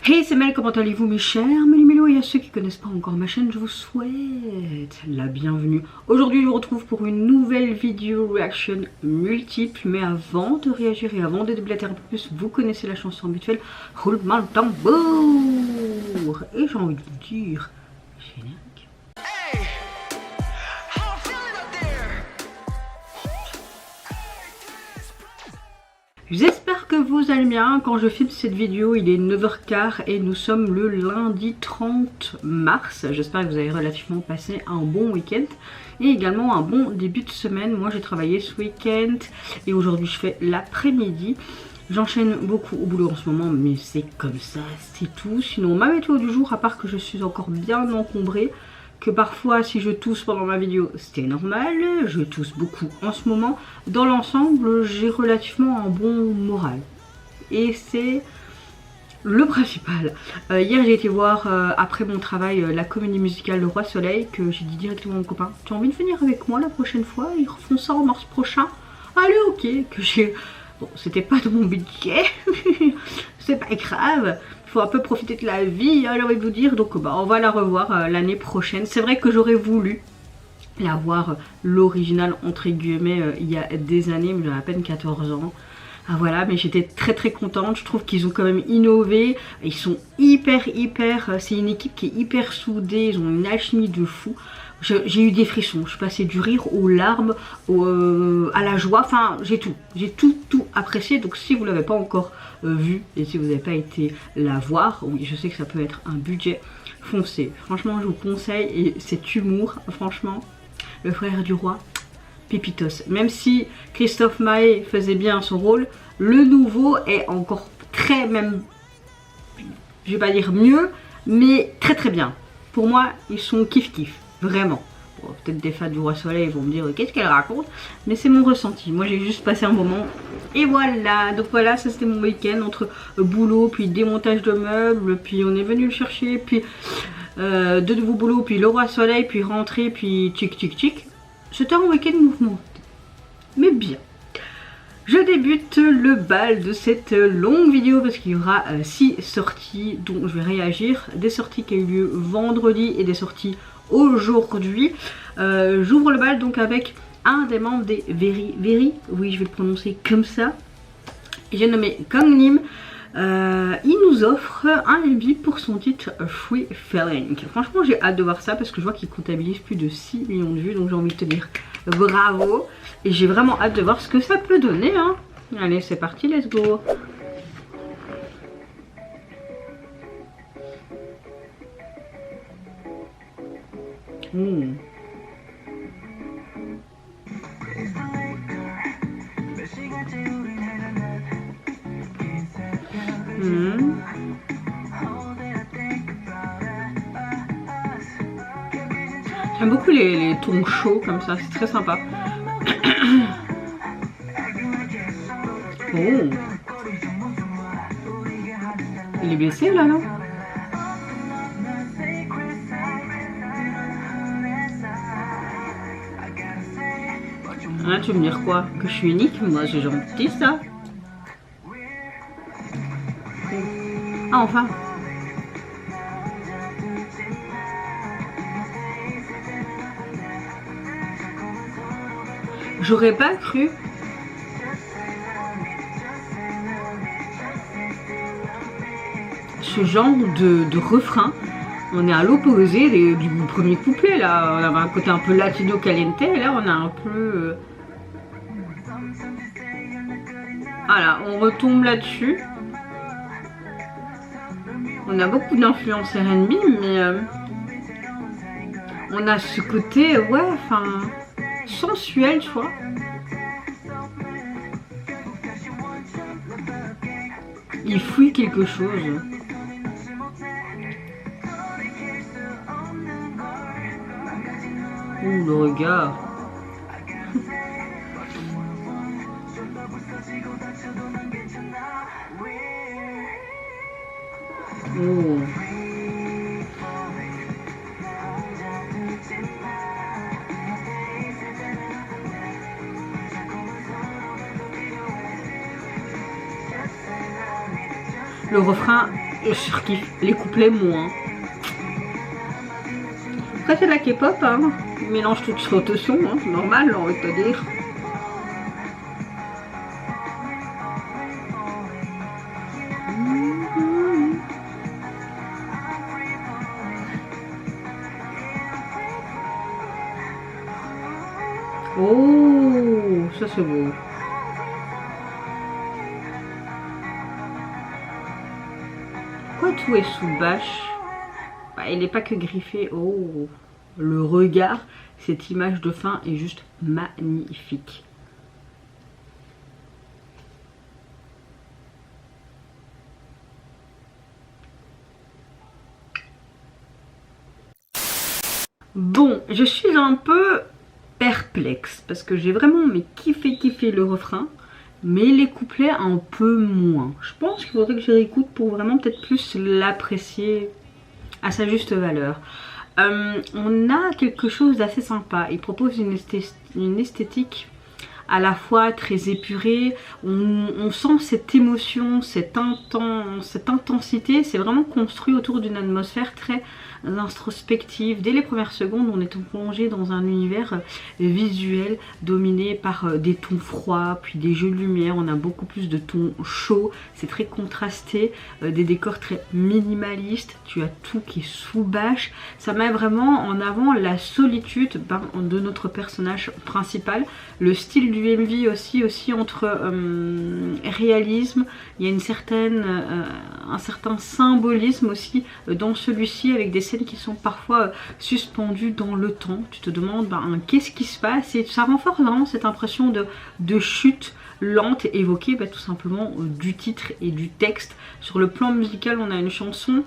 Hey, c'est Mel, comment allez-vous mes chers Méli-Mélo, et à ceux qui ne connaissent pas encore ma chaîne, je vous souhaite la bienvenue. Aujourd'hui, je vous retrouve pour une nouvelle vidéo reaction multiple, mais avant de réagir et avant de déblater un peu plus, vous connaissez la chanson habituelle, roulement le tambour. Et j'ai envie de vous dire, générique. J'espère que vous allez bien. Quand je filme cette vidéo, il est 9h15 et nous sommes le lundi 30 mars. J'espère que vous avez relativement passé un bon week-end et également un bon début de semaine. Moi j'ai travaillé ce week-end et aujourd'hui je fais l'après-midi. J'enchaîne beaucoup au boulot en ce moment, mais c'est comme ça, c'est tout. Sinon ma météo du jour, à part que je suis encore bien encombrée, que parfois si je tousse pendant ma vidéo c'était normal, je tousse beaucoup en ce moment. Dans l'ensemble j'ai relativement un bon moral et c'est le principal. Hier j'ai été voir après mon travail la comédie musicale Le Roi Soleil, que j'ai dit directement à mon copain, tu as envie de venir avec moi la prochaine fois, ils refont ça en mars prochain. Allez, ok. Que j'ai, bon, c'était pas de mon budget c'est pas grave, faut un peu profiter de la vie, hein, j'ai envie de vous dire. Donc bah, on va la revoir l'année prochaine. C'est vrai que j'aurais voulu la voir l'original entre guillemets il y a des années, mais j'avais à peine 14 ans. Ah voilà, mais j'étais très contente. Je trouve qu'ils ont quand même innové. Ils sont hyper, c'est une équipe qui est hyper soudée, ils ont une alchimie de fou. J'ai eu des frissons, je suis passée du rire aux larmes, à la joie, enfin j'ai tout apprécié. Donc si vous ne l'avez pas encore vu et si vous n'avez pas été la voir, oui je sais que ça peut être un budget, foncez. Franchement je vous conseille, et cet humour, franchement, le frère du roi, pépitos. Même si Christophe Maé faisait bien son rôle, le nouveau est encore très, même, je vais pas dire mieux, mais très bien. Pour moi ils sont kiff. Vraiment. Bon, peut-être des fans du Roi Soleil vont me dire qu'est-ce qu'elle raconte, mais c'est mon ressenti. Moi j'ai juste passé un moment et voilà. Donc voilà, ça c'était mon week-end entre boulot, puis démontage de meubles, puis on est venu le chercher, puis de nouveau boulot, puis le Roi Soleil, puis rentrer, puis tic. C'était un week-end mouvement, mais bien. Je débute le bal de cette longue vidéo parce qu'il y aura 6 sorties dont je vais réagir. Des sorties qui ont eu lieu vendredi et des sorties aujourd'hui. J'ouvre le bal donc avec un des membres des Very, oui je vais le prononcer comme ça. J'ai nommé Kangnim. Il nous offre un MV pour son titre Free Feeling. Franchement j'ai hâte de voir ça parce que je vois qu'il comptabilise plus de 6 millions de vues, donc j'ai envie de te dire bravo. Et j'ai vraiment hâte de voir ce que ça peut donner, hein. Allez c'est parti, let's go. J'aime beaucoup les tons chauds comme ça, c'est très sympa. Oh. Il est blessé là, non? Ah, tu veux me dire quoi? Que je suis unique? Moi c'est gentil ça. Ah enfin. J'aurais pas cru. Ce genre de refrain. On est à l'opposé du premier couplet là. On avait un côté un peu latino caliente et là on a un peu... Voilà, on retombe là-dessus. On a beaucoup d'influence R&B, mais on a ce côté, ouais, enfin, sensuel, tu vois. Il fouille quelque chose. Ouh, le regard. Oh. Le refrain Je surkiffe. Les couplets moins. Après c'est de la K-pop, hein. Ils mélangent toutes sortes de sons, hein. C'est normal, j'ai envie de te dire. Oh, ça c'est beau. Pourquoi tout est sous bâche? Bah, il n'est pas que griffé. Oh, le regard, cette image de fin est juste magnifique. Bon, je suis un peu perplexe parce que j'ai vraiment kiffé le refrain, mais les couplets un peu moins. Je pense qu'il faudrait que je réécoute pour vraiment peut-être plus l'apprécier à sa juste valeur. On a quelque chose d'assez sympa. Il propose une esthétique à la fois très épurée. On sent cette émotion, cette intensité. C'est vraiment construit autour d'une atmosphère très introspective. Dès les premières secondes, on est plongé dans un univers visuel dominé par des tons froids, puis des jeux de lumière. On a beaucoup plus de tons chauds, c'est très contrasté, des décors très minimalistes. Tu as tout qui est sous bâche. Ça met vraiment en avant la solitude de notre personnage principal. Le style du MV aussi entre réalisme, il y a un certain symbolisme aussi dans celui-ci, avec des scènes qui sont parfois suspendues dans le temps. Tu te demandes qu'est-ce qui se passe, et ça renforce vraiment cette impression de chute lente évoquée tout simplement du titre et du texte. Sur le plan musical, on a une chanson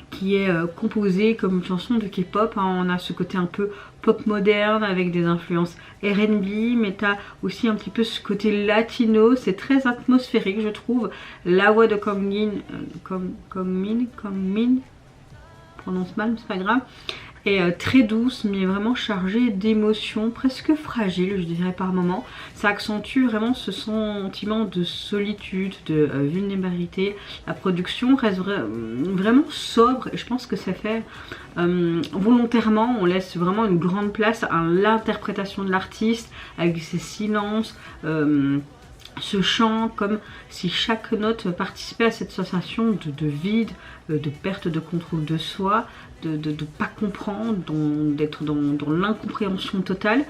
qui est composée comme une chanson de K-pop, on a ce côté un peu pop moderne avec des influences R&B, mais t'as aussi un petit peu ce côté latino, c'est très atmosphérique je trouve. La voix de Kongmin, prononce mal, c'est pas grave, est très douce mais vraiment chargée d'émotions, presque fragile je dirais par moments. Ça accentue vraiment ce sentiment de solitude, de vulnérabilité. La production reste vraiment sobre et je pense que ça fait volontairement, on laisse vraiment une grande place à l'interprétation de l'artiste avec ses silences, ce chant, comme si chaque note participait à cette sensation de vide, de perte de contrôle de soi, de pas comprendre, d'être dans l'incompréhension totale.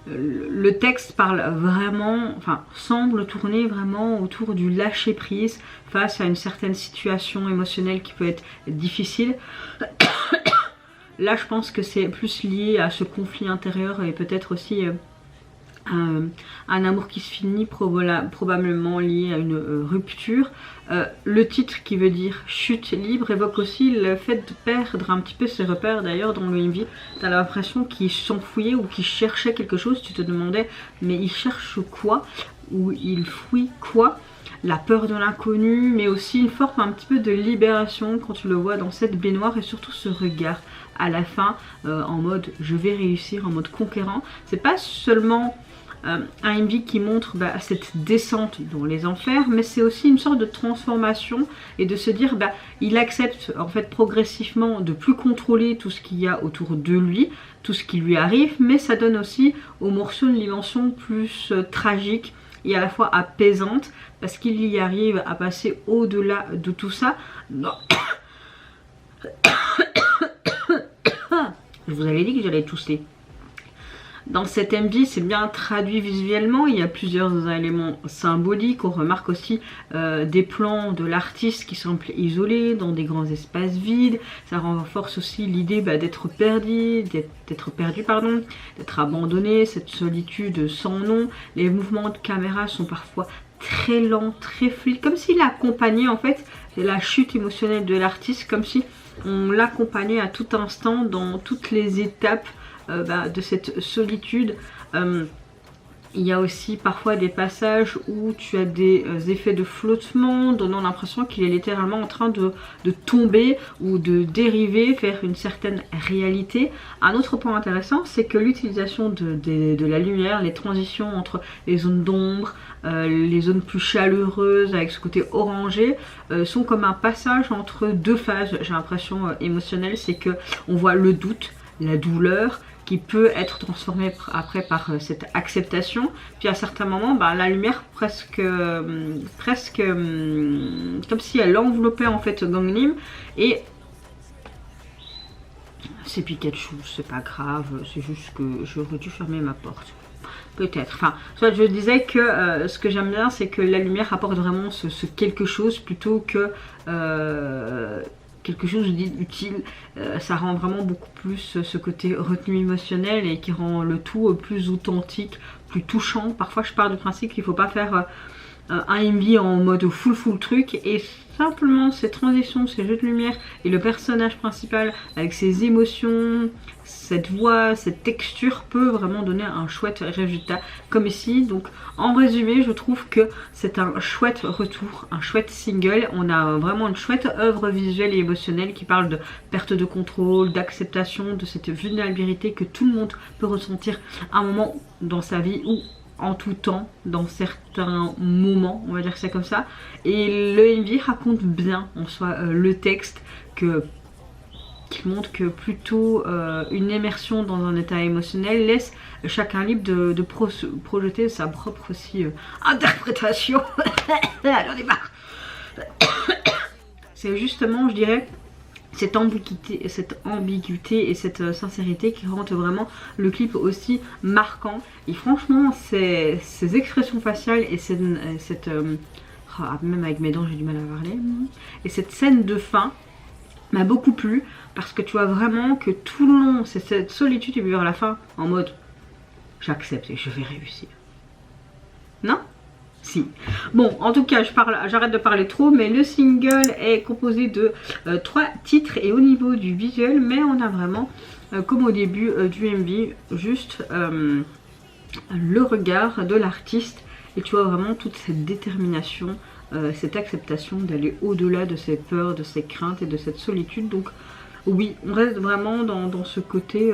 Le texte parle vraiment, semble tourner vraiment autour du lâcher prise face à une certaine situation émotionnelle qui peut être difficile. Là je pense que c'est plus lié à ce conflit intérieur et peut-être aussi un amour qui se finit, probablement lié à une rupture. Le titre qui veut dire chute libre évoque aussi le fait de perdre un petit peu ses repères. D'ailleurs dans le MV, t'as l'impression qu'il s'enfouillait ou qu'il cherchait quelque chose. Tu te demandais mais il cherche quoi, ou il fouille quoi. La peur de l'inconnu, mais aussi une forme un petit peu de libération quand tu le vois dans cette baignoire, et surtout ce regard à la fin en mode je vais réussir, en mode conquérant. C'est pas seulement un MV qui montre cette descente dans les enfers, mais c'est aussi une sorte de transformation et de se dire il accepte en fait progressivement de plus contrôler tout ce qu'il y a autour de lui, tout ce qui lui arrive, mais ça donne aussi au morceau une dimension plus tragique et à la fois apaisante, parce qu'il y arrive à passer au-delà de tout ça. Non. Je vous avais dit que j'allais tousser. Dans cet MV, c'est bien traduit visuellement, il y a plusieurs éléments symboliques. On remarque aussi des plans de l'artiste qui semblent isolés dans des grands espaces vides. Ça renforce aussi l'idée d'être perdu, d'être abandonné, cette solitude sans nom. Les mouvements de caméra sont parfois très lents, très fluides, comme s'il accompagnait en fait la chute émotionnelle de l'artiste, comme si on l'accompagnait à tout instant dans toutes les étapes de cette solitude. Il y a aussi parfois des passages où tu as des effets de flottement, donnant l'impression qu'il est littéralement en train de tomber ou de dériver vers une certaine réalité. Un autre point intéressant, c'est que l'utilisation de la lumière, les transitions entre les zones d'ombre, les zones plus chaleureuses avec ce côté orangé, sont comme un passage entre deux phases, j'ai l'impression, émotionnelle. C'est que on voit le doute, la douleur, qui peut être transformée après par cette acceptation. Puis à certains moments, bah, la lumière presque comme si elle enveloppait en fait Gang Lim. Et c'est Pikachu, c'est pas grave, c'est juste que j'aurais dû fermer ma porte. Peut-être. Enfin, soit je disais que ce que j'aime bien, c'est que la lumière apporte vraiment ce quelque chose plutôt que quelque chose d'utile. Ça rend vraiment beaucoup plus ce côté retenu émotionnel et qui rend le tout plus authentique, plus touchant. Parfois, je pars du principe qu'il ne faut pas faire un MV en mode full truc, et simplement ces transitions, ces jeux de lumière et le personnage principal avec ses émotions, cette voix, cette texture peut vraiment donner un chouette résultat comme ici. Donc en résumé, je trouve que c'est un chouette retour, un chouette single. On a vraiment une chouette œuvre visuelle et émotionnelle qui parle de perte de contrôle, d'acceptation, de cette vulnérabilité que tout le monde peut ressentir à un moment dans sa vie ou en tout temps, dans certains moments, on va dire ça comme ça. Et le MV raconte bien en soi le texte, qui montre que plutôt une immersion dans un état émotionnel laisse chacun libre de projeter sa propre aussi interprétation. J'en ai marre. C'est justement, je dirais, cette ambiguïté et cette sincérité qui rend vraiment le clip aussi marquant. Et franchement, ces expressions faciales et même avec mes dents j'ai du mal à parler, et cette scène de fin m'a beaucoup plu, parce que tu vois vraiment que tout le long c'est cette solitude, et puis vers la fin en mode j'accepte et je vais réussir. Non ? Si. Bon, en tout cas, j'arrête de parler trop, mais le single est composé de 3 titres, et au niveau du visuel, mais on a vraiment, comme au début du MV, juste le regard de l'artiste, et tu vois vraiment toute cette détermination, cette acceptation d'aller au-delà de ses peurs, de ses craintes et de cette solitude. Donc oui, on reste vraiment dans ce côté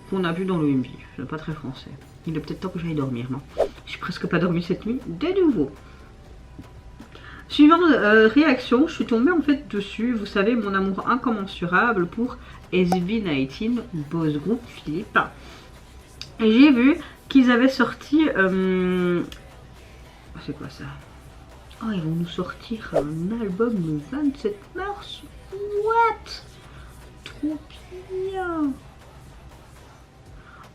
qu'on a vu dans le MV. C'est pas très français. Il est peut-être temps que j'aille dormir, non? J'ai presque pas dormi cette nuit, de nouveau. Suivant réaction, je suis tombée en fait dessus. Vous savez, mon amour incommensurable pour SB19, Boss Group Philippe. Et j'ai vu qu'ils avaient sorti... c'est quoi ça? Oh, ils vont nous sortir un album le 27 mars. What? Trop bien.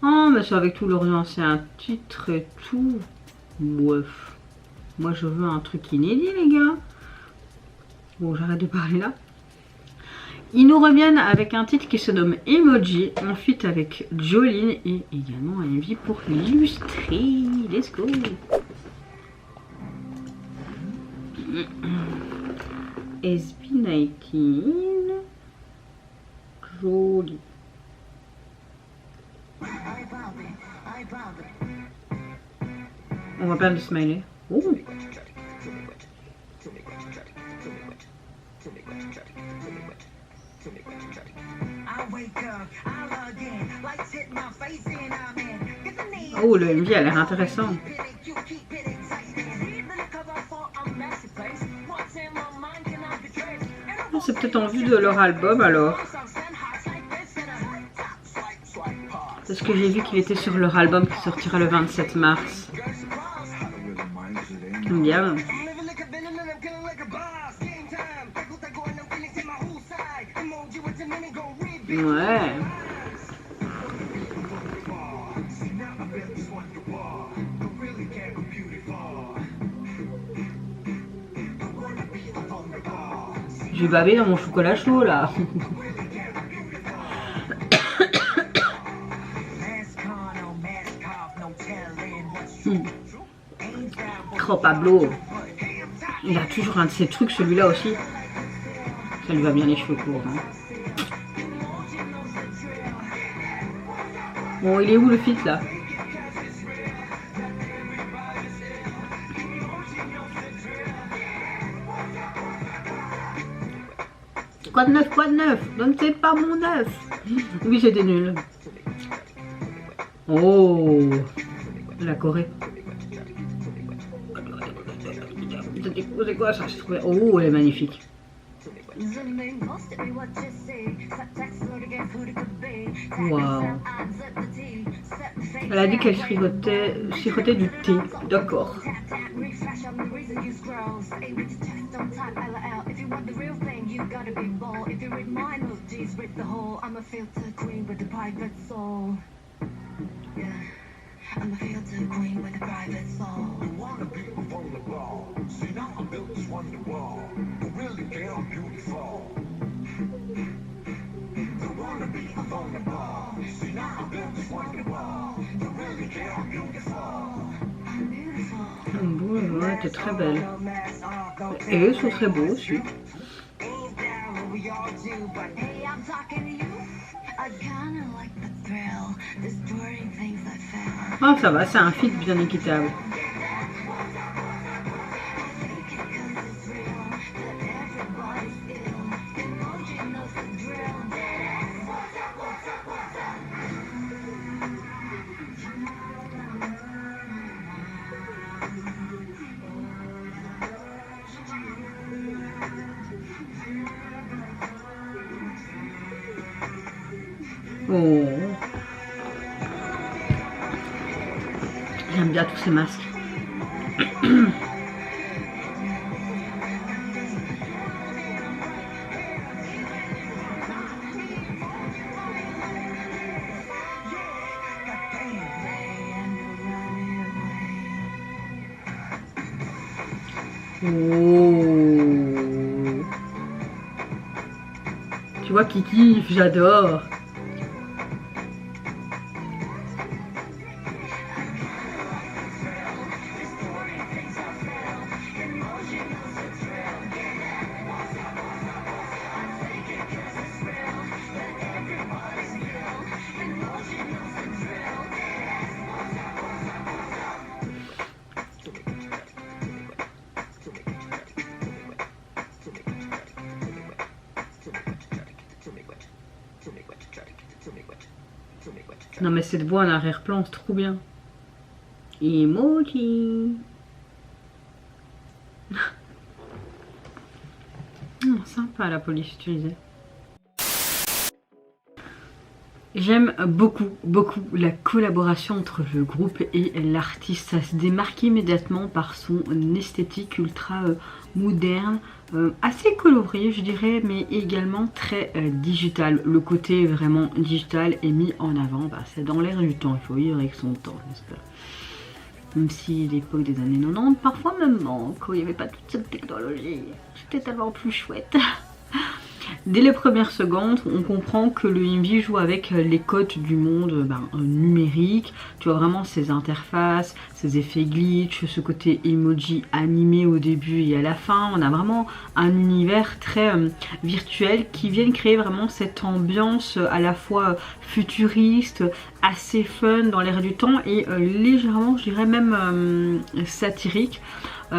Oh, mais c'est avec tous leurs anciens titres et tout. Bref. Moi, je veux un truc inédit, les gars. Bon, j'arrête de parler là. Ils nous reviennent avec un titre qui se nomme Emoji, en feat avec Jolene, et également un MV pour l'illustrer. Let's go. SB19. Joli. On va perdre le smiley. Oh. Oh, le MV a l'air intéressant. C'est peut-être en vue de leur album alors. Parce que j'ai vu qu'il était sur leur album qui sortira le 27 mars. Bien. Ouais. J'ai bavé dans mon chocolat chaud là. Oh Pablo, il a toujours un de ces trucs, celui-là aussi. Ça lui va bien les cheveux courts. Hein. Bon, il est où le feat là? Quoi de neuf, quoi de neuf? Donnez pas mon neuf. Oui, c'était nul. Oh, la Corée. C'est quoi ça? Oh, elle est magnifique. Waouh. Elle a dit qu'elle sirotait du thé. D'accord. I'm a filter queen with a private soul. You wanna be vulnerable. See now I'm built this wonderwall. You really feel beautiful. You wanna be vulnerable. See now I'm built this wonderwall. You really feel beautiful. I'm beautiful. Ouais, t'es très belle. Et eux sont très beaux aussi. Oh, ça va, c'est un fit bien équitable. Oh. J'aime bien tous ces masques. Oh. Tu vois qui kiffe, j'adore. Non mais cette voix en arrière-plan, c'est trop bien. Emoji. Sympa la police utilisée. J'aime beaucoup la collaboration entre le groupe et l'artiste. Ça se démarque immédiatement par son esthétique ultra moderne, assez coloré je dirais, mais également très digital. Le côté vraiment digital est mis en avant, c'est dans l'air du temps, il faut vivre avec son temps, j'espère. Même si l'époque des années 90 parfois me manque, quand il n'y avait pas toute cette technologie, c'était tellement plus chouette. Dès les premières secondes, on comprend que le MV joue avec les codes du monde numérique. Tu vois vraiment ces interfaces, ces effets glitch, ce côté emoji animé au début et à la fin. On a vraiment un univers très virtuel qui vient créer vraiment cette ambiance à la fois futuriste, assez fun dans l'air du temps et légèrement, je dirais même satirique.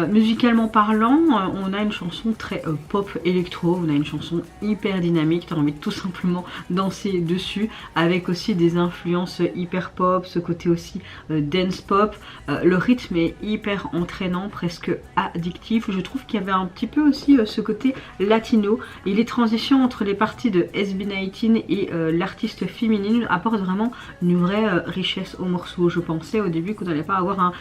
Musicalement parlant, on a une chanson très pop électro, on a une chanson hyper dynamique, tu as envie de tout simplement danser dessus, avec aussi des influences hyper pop, ce côté aussi dance pop. Le rythme est hyper entraînant, presque addictif. Je trouve qu'il y avait un petit peu aussi ce côté latino, et les transitions entre les parties de SB19 et l'artiste féminine apportent vraiment une vraie richesse au morceau. Je pensais au début qu'on n'allait pas avoir un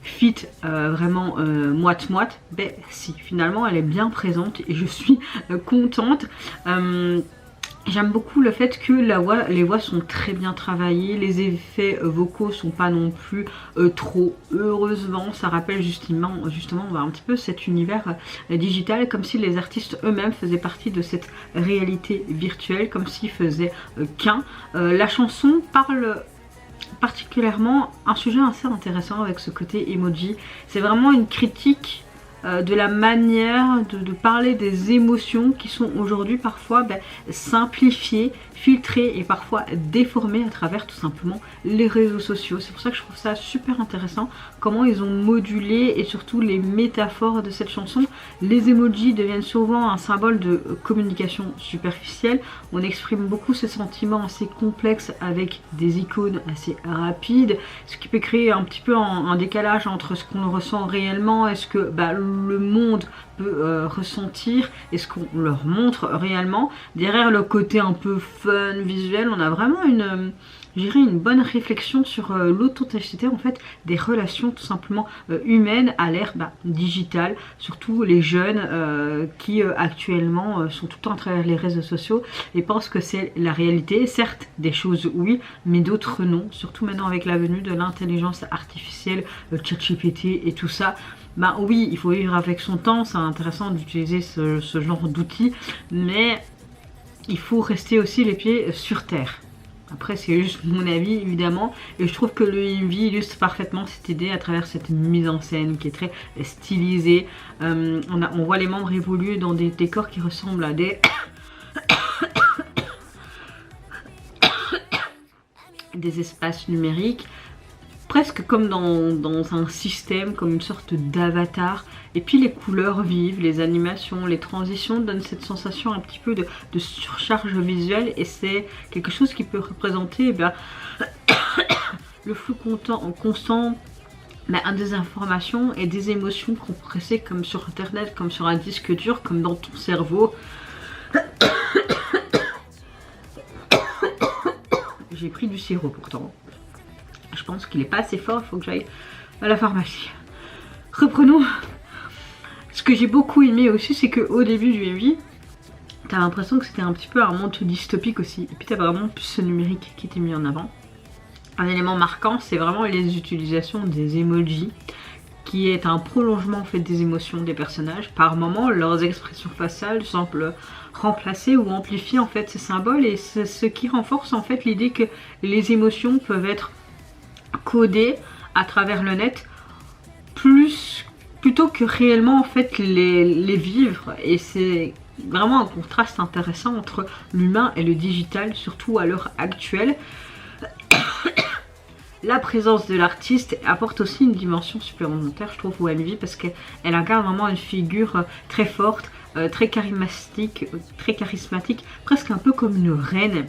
fit vraiment moite-moite, ben si, finalement elle est bien présente et je suis contente. J'aime beaucoup le fait que les voix sont très bien travaillées, les effets vocaux sont pas non plus trop, heureusement. Ça rappelle justement un petit peu cet univers digital, comme si les artistes eux-mêmes faisaient partie de cette réalité virtuelle, comme s'ils faisaient qu'un. La chanson parle particulièrement un sujet assez intéressant avec ce côté emoji. C'est vraiment une critique de la manière de parler des émotions qui sont aujourd'hui parfois simplifiées, filtrées et parfois déformées à travers tout simplement les réseaux sociaux. C'est pour ça que je trouve ça super intéressant comment ils ont modulé et surtout les métaphores de cette chanson. Les emojis deviennent souvent un symbole de communication superficielle. On exprime beaucoup ces sentiments assez complexes avec des icônes assez rapides, ce qui peut créer un petit peu un décalage entre ce qu'on ressent réellement et ce que le monde peut ressentir et ce qu'on leur montre réellement. Derrière le côté un peu fun, visuel, on a vraiment une bonne réflexion sur l'authenticité en fait des relations tout simplement humaines à l'ère digitale, surtout les jeunes qui actuellement sont tout le temps à travers les réseaux sociaux et pensent que c'est la réalité. Certes, des choses oui, mais d'autres non, surtout maintenant avec la venue de l'intelligence artificielle, ChatGPT et tout ça. Oui, il faut vivre avec son temps, c'est intéressant d'utiliser ce genre d'outils, mais il faut rester aussi les pieds sur terre. Après c'est juste mon avis évidemment, et je trouve que le MV illustre parfaitement cette idée à travers cette mise en scène qui est très stylisée. On voit les membres évoluer dans des décors qui ressemblent à des des espaces numériques, presque comme dans un système, comme une sorte d'avatar. Et puis les couleurs vives, les animations, les transitions donnent cette sensation un petit peu de surcharge visuelle, et c'est quelque chose qui peut représenter le flou constant des informations et des émotions compressées comme sur internet, comme sur un disque dur, comme dans ton cerveau. J'ai pris du sirop pourtant. Je pense qu'il n'est pas assez fort, il faut que j'aille à la pharmacie. Reprenons. Ce que j'ai beaucoup aimé aussi, c'est qu'au début du MV, t'as l'impression que c'était un petit peu un monde dystopique aussi. Et puis t'as vraiment plus ce numérique qui était mis en avant. Un élément marquant, c'est vraiment les utilisations des emojis, qui est un prolongement en fait des émotions des personnages. Par moments, leurs expressions faciales semblent remplacer ou amplifier en fait ces symboles, et c'est ce qui renforce en fait l'idée que les émotions peuvent être codées à travers le net plutôt que réellement en fait les vivre. Et c'est vraiment un contraste intéressant entre l'humain et le digital, surtout à l'heure actuelle. La présence de l'artiste apporte aussi une dimension supplémentaire, je trouve, au MV, parce qu'elle incarne vraiment une figure très forte, très charismatique, presque un peu comme une reine.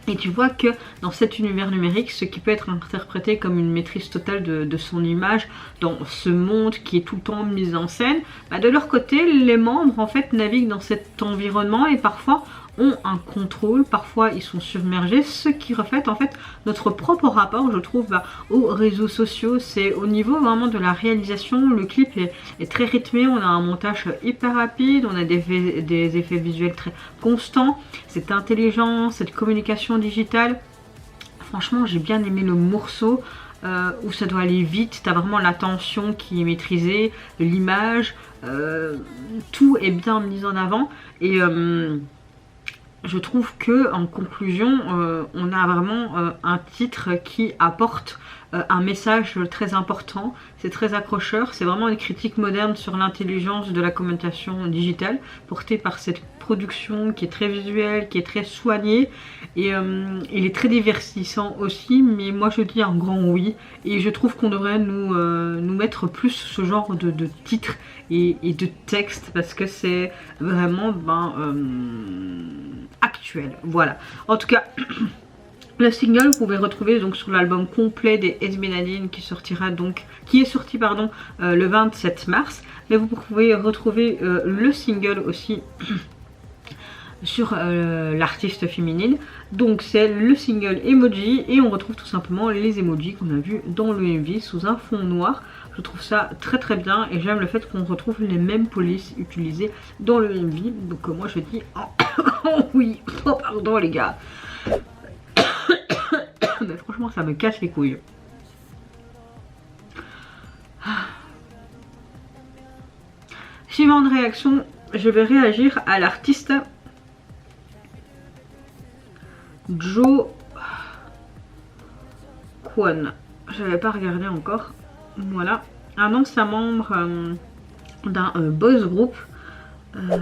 Et tu vois que dans cet univers numérique, ce qui peut être interprété comme une maîtrise totale de son image, dans ce monde qui est tout le temps mis en scène, de leur côté, les membres en fait naviguent dans cet environnement et parfois ont un contrôle, parfois ils sont submergés, ce qui reflète en fait notre propre rapport, je trouve, aux réseaux sociaux. C'est au niveau vraiment de la réalisation, le clip est très rythmé, on a un montage hyper rapide, on a des effets visuels très constants, cette intelligence, cette communication digitale. Franchement, j'ai bien aimé le morceau où ça doit aller vite, t'as vraiment l'attention qui est maîtrisée, l'image, tout est bien mis en avant. Et je trouve que en conclusion, on a vraiment un titre qui apporte un message très important. C'est très accrocheur, c'est vraiment une critique moderne sur l'intelligence de la communication digitale, portée par cette production qui est très visuelle, qui est très soignée, et il est très divertissant aussi. Mais moi je dis un grand oui, et je trouve qu'on devrait nous mettre plus ce genre de titres et de textes, parce que c'est vraiment actuel. Voilà, en tout cas le single vous pouvez retrouver donc sur l'album complet des SB Nadine qui est sorti le 27 mars, mais vous pouvez retrouver le single aussi sur l'artiste féminine. Donc c'est le single Emoji, et on retrouve tout simplement les emojis qu'on a vu dans le MV sous un fond noir. Je trouve ça très très bien, et j'aime le fait qu'on retrouve les mêmes polices utilisées dans le MV. Donc moi je dis oh oui, oh pardon les gars. Mais franchement ça me casse les couilles. Suivant de réaction, je vais réagir à l'artiste Jo Kwon. Je n'avais pas regardé encore. Voilà, un ancien membre d'un boys group. Je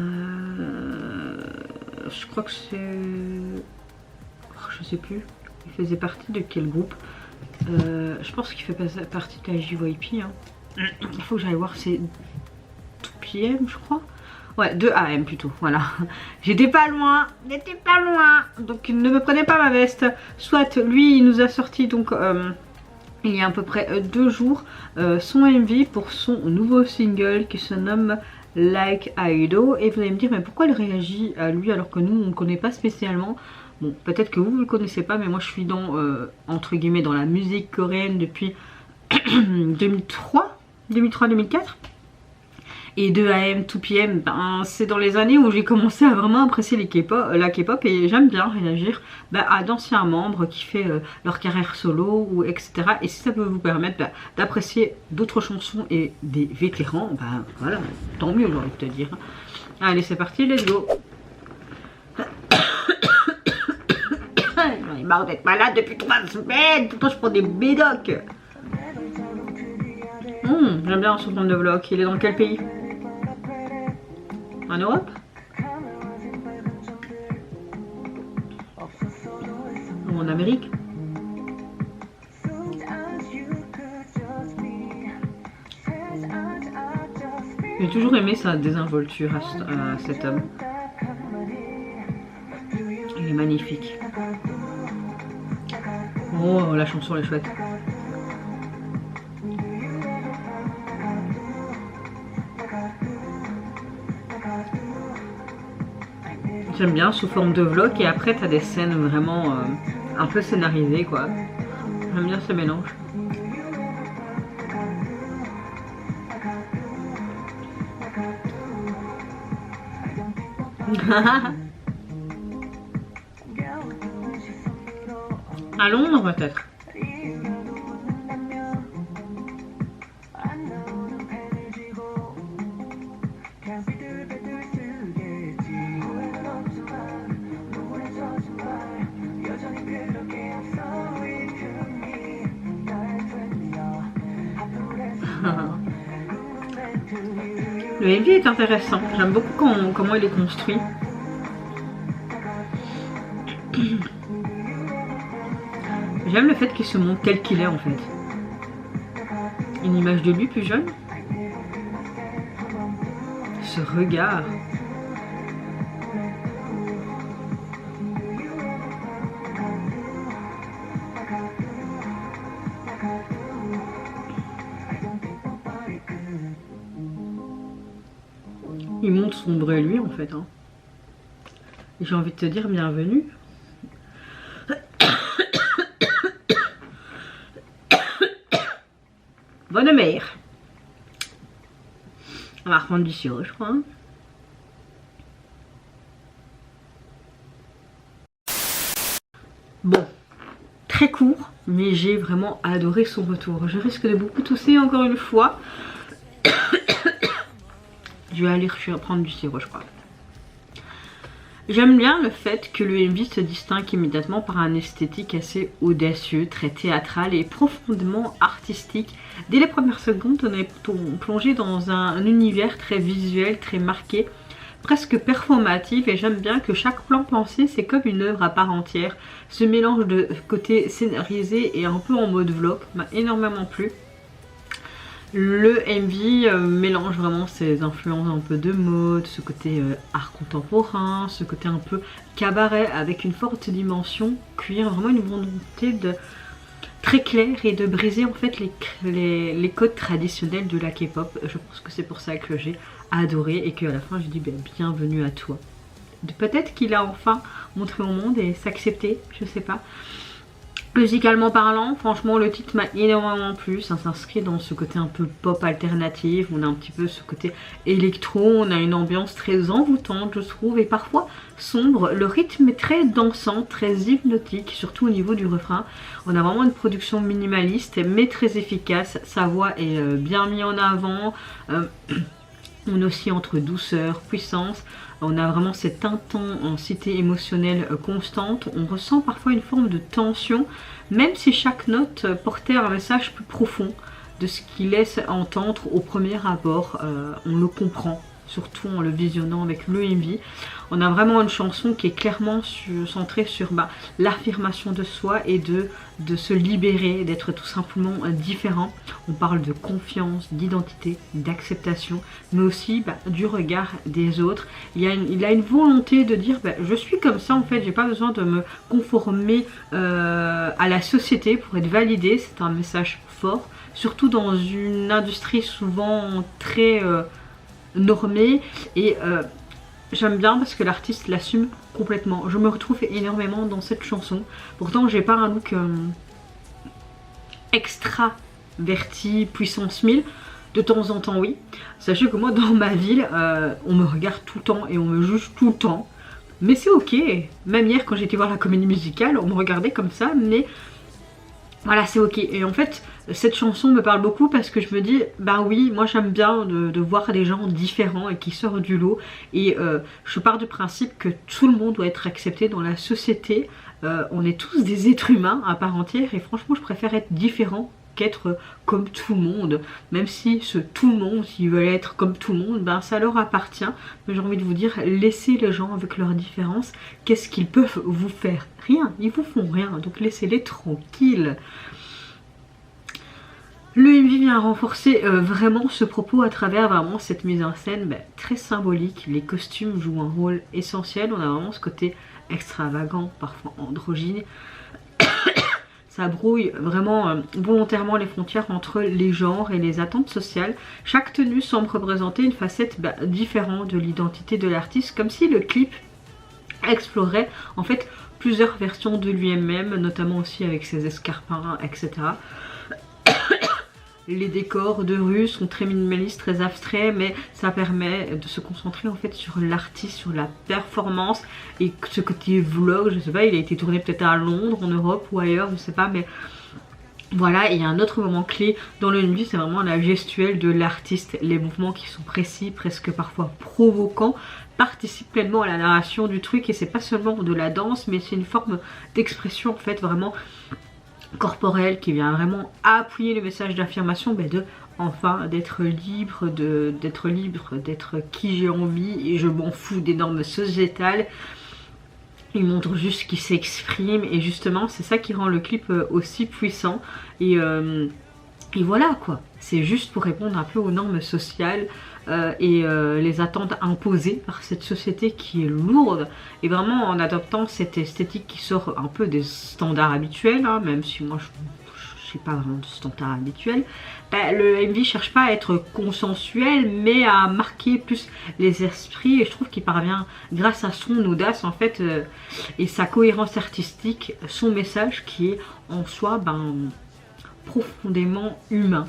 crois que c'est... je sais plus. Il faisait partie de quel groupe. Je pense qu'il fait partie de la JYP. Hein. Il faut que j'aille voir, c'est 2PM je crois. Ouais, 2AM plutôt, voilà. J'étais pas loin, donc ne me prenez pas ma veste. Soit lui, il nous a sorti donc il y a à peu près 2 jours son MV pour son nouveau single qui se nomme Like Aido. Et vous allez me dire, mais pourquoi il réagit à lui alors que nous on ne connaît pas spécialement. Bon, peut-être que vous ne le connaissez pas, mais moi je suis dans, entre guillemets, dans la musique coréenne depuis 2003-2004. Et 2AM, 2PM, ben, c'est dans les années où j'ai commencé à vraiment apprécier la K-pop et j'aime bien réagir à d'anciens membres qui font leur carrière solo ou etc. Et si ça peut vous permettre d'apprécier d'autres chansons et des vétérans, ben voilà, tant mieux j'ai envie de te dire. Allez c'est parti, let's go. J'en ai marre d'être malade depuis 3 semaines, pourtant je prends des médocs. J'aime bien ce forme de vlog, il est dans quel pays? En Europe? Ou en Amérique? J'ai toujours aimé sa désinvolture à cet homme. Il est magnifique. Oh, la chanson elle est chouette. J'aime bien sous forme de vlog et après t'as des scènes vraiment un peu scénarisées quoi. J'aime bien ce mélange. À Londres peut-être. Le MV est intéressant, j'aime beaucoup comment il est construit. J'aime le fait qu'il se montre tel qu'il est en fait. Une image de lui plus jeune. Ce regard. Il montre son vrai lui en fait. Hein. J'ai envie de te dire bienvenue. Bonne mère. On va reprendre du sirop je crois. Bon, très court, mais j'ai vraiment adoré son retour. Je risque de beaucoup tousser encore une fois. Je vais aller prendre du sirop je crois. J'aime bien le fait que le MV se distingue immédiatement par un esthétique assez audacieux, très théâtral et profondément artistique. Dès les premières secondes, on est plongé dans un univers très visuel, très marqué, presque performatif, et j'aime bien que chaque plan pensé c'est comme une œuvre à part entière. Ce mélange de côté scénarisé et un peu en mode vlog m'a énormément plu. Le MV mélange vraiment ses influences un peu de mode, ce côté art contemporain, ce côté un peu cabaret avec une forte dimension cuir, vraiment une volonté de très claire et de briser en fait les codes traditionnels de la K-pop. Je pense que c'est pour ça que j'ai adoré et qu'à la fin je dis bienvenue à toi. Peut-être qu'il a enfin montré au monde et s'accepter, je sais pas. Musicalement parlant, franchement le titre m'a énormément plu, ça s'inscrit dans ce côté un peu pop alternatif, on a un petit peu ce côté électro, on a une ambiance très envoûtante je trouve et parfois sombre, le rythme est très dansant, très hypnotique, surtout au niveau du refrain, on a vraiment une production minimaliste mais très efficace, sa voix est bien mise en avant, on oscille entre douceur, puissance. On a vraiment cette intensité émotionnelle constante. On ressent parfois une forme de tension, même si chaque note portait un message plus profond. de ce qu'il laisse entendre au premier abord. On le comprend, surtout en le visionnant avec le MV. On a vraiment une chanson qui est clairement centrée sur l'affirmation de soi et de se libérer, d'être tout simplement différent. On parle de confiance, d'identité, d'acceptation, mais aussi du regard des autres. Il a une volonté de dire je suis comme ça en fait, j'ai pas besoin de me conformer à la société pour être validé. C'est un message fort, surtout dans une industrie souvent très normée et j'aime bien parce que l'artiste l'assume complètement. Je me retrouve énormément dans cette chanson. Pourtant j'ai pas un look extraverti, puissance 1000. De temps en temps oui. Sachez que moi dans ma ville, on me regarde tout le temps et on me juge tout le temps. Mais c'est ok. Même hier quand j'étais voir la comédie musicale, on me regardait comme ça, mais voilà, c'est ok. Et en fait, cette chanson me parle beaucoup parce que je me dis, oui, moi j'aime bien de voir des gens différents et qui sortent du lot. Et je pars du principe que tout le monde doit être accepté dans la société. On est tous des êtres humains à part entière et franchement, je préfère être différent qu'être comme tout le monde. Même si ce tout le monde, s'ils veulent être comme tout le monde, ça leur appartient. Mais j'ai envie de vous dire, laissez les gens avec leurs différences. Qu'est-ce qu'ils peuvent vous faire? Rien, ils vous font rien, donc laissez-les tranquilles. Le MV vient renforcer vraiment ce propos à travers vraiment cette mise en scène très symbolique. Les costumes jouent un rôle essentiel. On a vraiment ce côté extravagant, parfois androgyne. Ça brouille vraiment volontairement les frontières entre les genres et les attentes sociales. Chaque tenue semble représenter une facette différente de l'identité de l'artiste, comme si le clip explorait en fait plusieurs versions de lui-même, notamment aussi avec ses escarpins, etc. Les décors de rue sont très minimalistes, très abstraits, mais ça permet de se concentrer en fait sur l'artiste, sur la performance et ce côté vlog, je sais pas, il a été tourné peut-être à Londres, en Europe ou ailleurs, je sais pas, mais voilà. Et il y a un autre moment clé dans le MV, c'est vraiment la gestuelle de l'artiste, les mouvements qui sont précis, presque parfois provoquants, participent pleinement à la narration du truc et c'est pas seulement de la danse, mais c'est une forme d'expression en fait vraiment corporelle qui vient vraiment appuyer le message d'affirmation d'être libre, d'être qui j'ai envie et je m'en fous des normes sociétales. Il montre juste qu'il s'exprime et justement c'est ça qui rend le clip aussi puissant et voilà quoi. C'est juste pour répondre un peu aux normes sociales et les attentes imposées par cette société qui est lourde. Et vraiment en adoptant cette esthétique qui sort un peu des standards habituels, même si moi je sais pas vraiment de standards habituels, le MV cherche pas à être consensuel mais à marquer plus les esprits et je trouve qu'il parvient grâce à son audace en fait et sa cohérence artistique, son message qui est en soi profondément humain.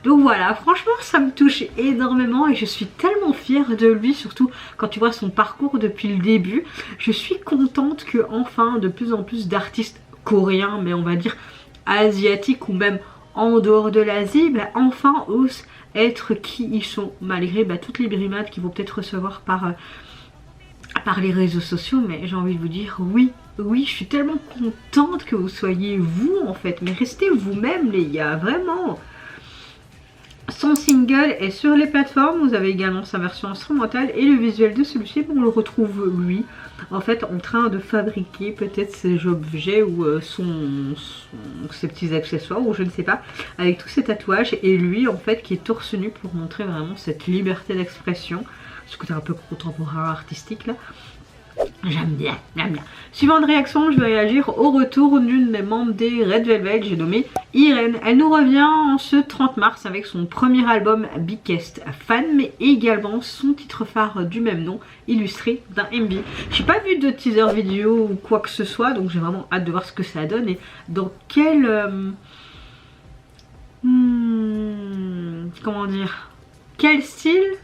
Donc voilà, franchement ça me touche énormément et je suis tellement fière de lui, surtout quand tu vois son parcours depuis le début. Je suis contente que enfin de plus en plus d'artistes coréens, mais on va dire asiatiques ou même en dehors de l'Asie, enfin osent être qui ils sont, malgré toutes les brimades qu'ils vont peut-être recevoir par les réseaux sociaux. Mais j'ai envie de vous dire oui, je suis tellement contente que vous soyez vous en fait, mais restez vous-même les gars, vraiment. Son single est sur les plateformes, vous avez également sa version instrumentale et le visuel de celui-ci, on le retrouve lui en fait en train de fabriquer peut-être ses objets ou ses petits accessoires ou je ne sais pas, avec tous ses tatouages et lui en fait qui est torse nu pour montrer vraiment cette liberté d'expression, ce côté un peu contemporain artistique là. J'aime bien, j'aime bien. Suivante réaction, je vais réagir au retour d'une des membres des Red Velvet, j'ai nommé Irene. Elle nous revient en ce 30 mars avec son premier album Biggest Fan, mais également son titre phare du même nom, illustré d'un MV. J'ai pas vu de teaser vidéo ou quoi que ce soit, donc j'ai vraiment hâte de voir ce que ça donne et dans quel... comment dire, quel style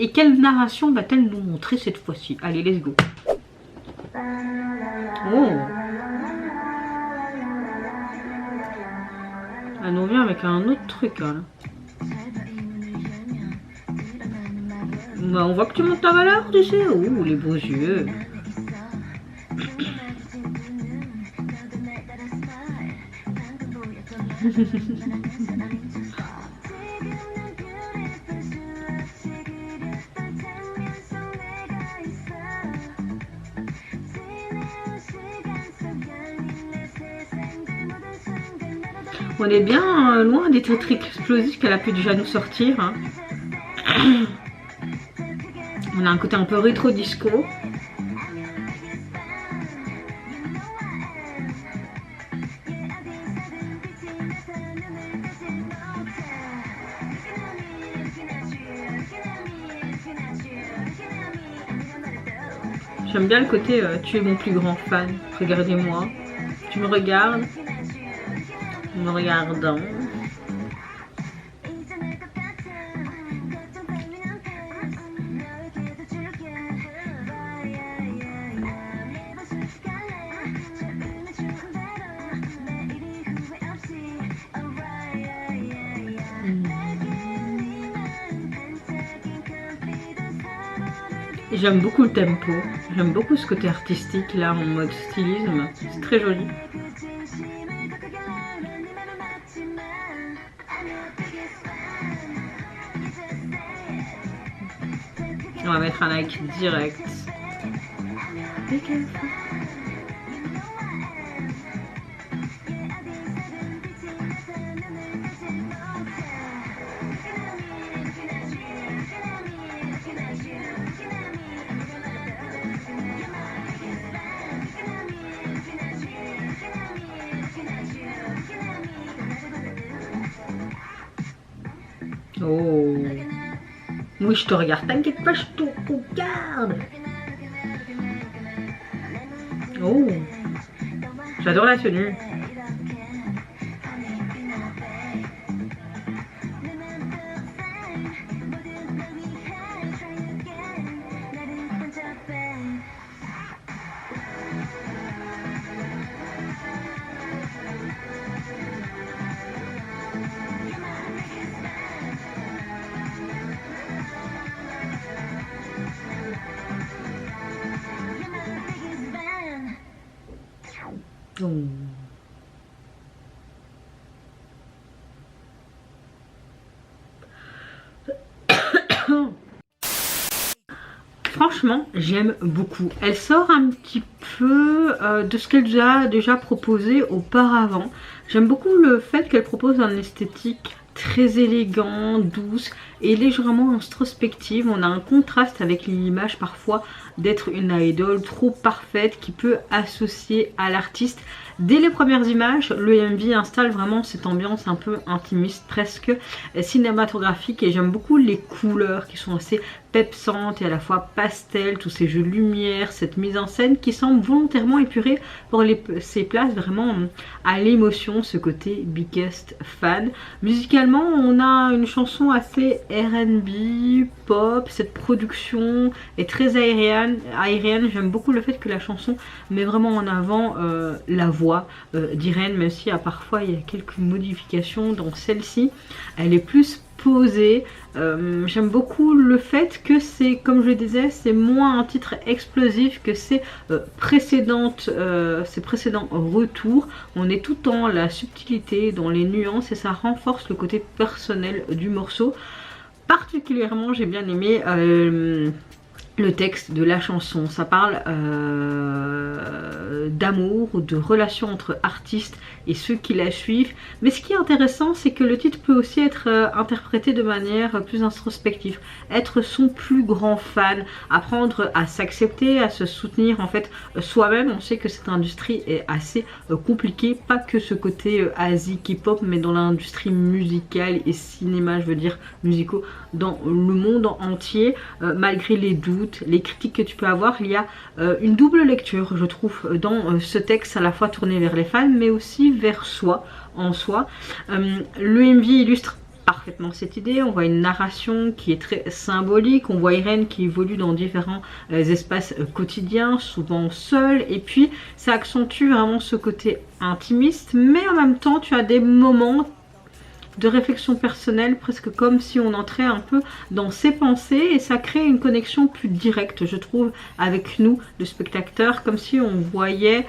et quelle narration va-t-elle nous montrer cette fois-ci? Allez, let's go. Oh. Elle nous revient avec un autre truc là. On voit que tu montes ta valeur, tu sais. Oh, les beaux yeux. On est bien loin des titres explosifs qu'elle a pu déjà nous sortir. Hein. On a un côté un peu rétro disco. J'aime bien le côté tu es mon plus grand fan, regardez-moi, tu me regardes, me regardant. J'aime beaucoup le tempo, j'aime beaucoup ce côté artistique là en mode stylisme, c'est très joli. On va mettre un like direct. Oh. Oui, je te regarde, t'inquiète pas, je te regarde. Oh. J'adore la tenue. Oh. Franchement, j'aime beaucoup. Elle sort un petit peu de ce qu'elle a déjà proposé auparavant. J'aime beaucoup le fait qu'elle propose un esthétique très élégant, douce et légèrement introspective. On a un contraste avec l'image parfois d'être une idole trop parfaite qui peut associer à l'artiste. Dès les premières images, le MV installe vraiment cette ambiance un peu intimiste, presque cinématographique, et j'aime beaucoup les couleurs qui sont assez pepsantes et à la fois pastel, tous ces jeux de lumière, cette mise en scène qui semble volontairement épurée pour ces places vraiment à l'émotion, ce côté biggest fan. Musicalement, on a une chanson assez R&B, pop, cette production est très aérienne. J'aime beaucoup le fait que la chanson met vraiment en avant la voix d'Irene, même si parfois il y a quelques modifications dans celle-ci. Elle est plus posée. J'aime beaucoup le fait que c'est, comme je le disais, c'est moins un titre explosif que ses précédents retours. On est tout dans la subtilité, dans les nuances, et ça renforce le côté personnel du morceau. Particulièrement, j'ai bien aimé le texte de la chanson. Ça parle d'amour, de relations entre artistes et ceux qui la suivent. Mais ce qui est intéressant, c'est que le titre peut aussi être interprété de manière plus introspective. Être son plus grand fan, apprendre à s'accepter, à se soutenir en fait soi-même. On sait que cette industrie est assez compliquée, pas que ce côté Asie, K-pop, mais dans l'industrie musicale et cinéma, je veux dire musicaux, dans le monde entier. Malgré les doutes, les critiques que tu peux avoir, il y a une double lecture, je trouve, dans ce texte, à la fois tourné vers les fans, mais aussi vers soi, en soi. Le MV illustre parfaitement cette idée. On voit une narration qui est très symbolique, on voit Irene qui évolue dans différents espaces quotidiens, souvent seule, et puis ça accentue vraiment ce côté intimiste, mais en même temps tu as des moments de réflexion personnelle, presque comme si on entrait un peu dans ses pensées et ça crée une connexion plus directe, je trouve, avec nous, le spectateur, comme si on voyait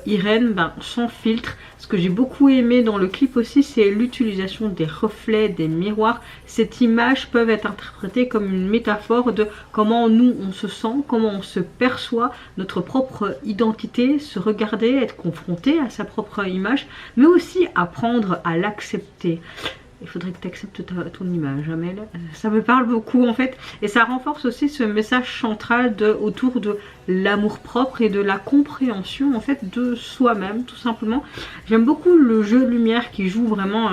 Irène sans filtre. Ce que j'ai beaucoup aimé dans le clip aussi, c'est l'utilisation des reflets, des miroirs. Cette image peut être interprétée comme une métaphore de comment nous on se sent, comment on se perçoit, notre propre identité, se regarder, être confronté à sa propre image, mais aussi apprendre à l'accepter. Il faudrait que tu acceptes ton image, Amel. Ça me parle beaucoup en fait. Et ça renforce aussi ce message central autour de l'amour propre et de la compréhension en fait de soi-même tout simplement. J'aime beaucoup le jeu de lumière qui joue vraiment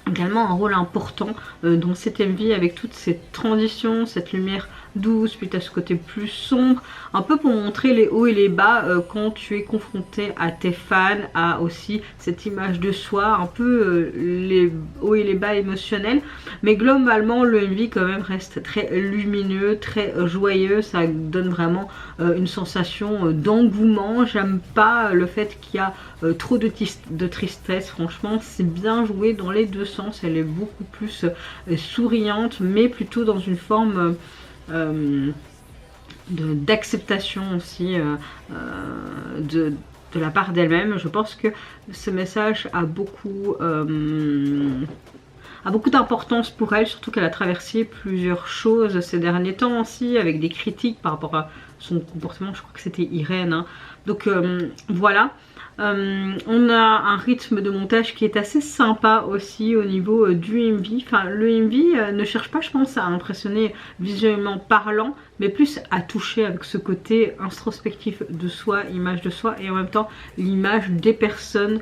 également un rôle important dans cette MV avec toutes ces transitions, cette lumière douce, puis à ce côté plus sombre, un peu pour montrer les hauts et les bas quand tu es confronté à tes fans, à aussi cette image de soi, un peu les hauts et les bas émotionnels, mais globalement le MV quand même reste très lumineux, très joyeux, ça donne vraiment une sensation d'engouement. J'aime pas le fait qu'il y a trop de tristesse, franchement c'est bien joué dans les deux sens, elle est beaucoup plus souriante mais plutôt dans une forme d'acceptation aussi de la part d'elle-même. Je pense que ce message a beaucoup d'importance pour elle, surtout qu'elle a traversé plusieurs choses ces derniers temps aussi, avec des critiques par rapport à son comportement. Je crois que c'était Irène, hein. Donc voilà. On a un rythme de montage qui est assez sympa aussi au niveau du MV. Enfin, le MV ne cherche pas, je pense, à impressionner visuellement parlant, mais plus à toucher avec ce côté introspectif de soi, image de soi, et en même temps l'image des personnes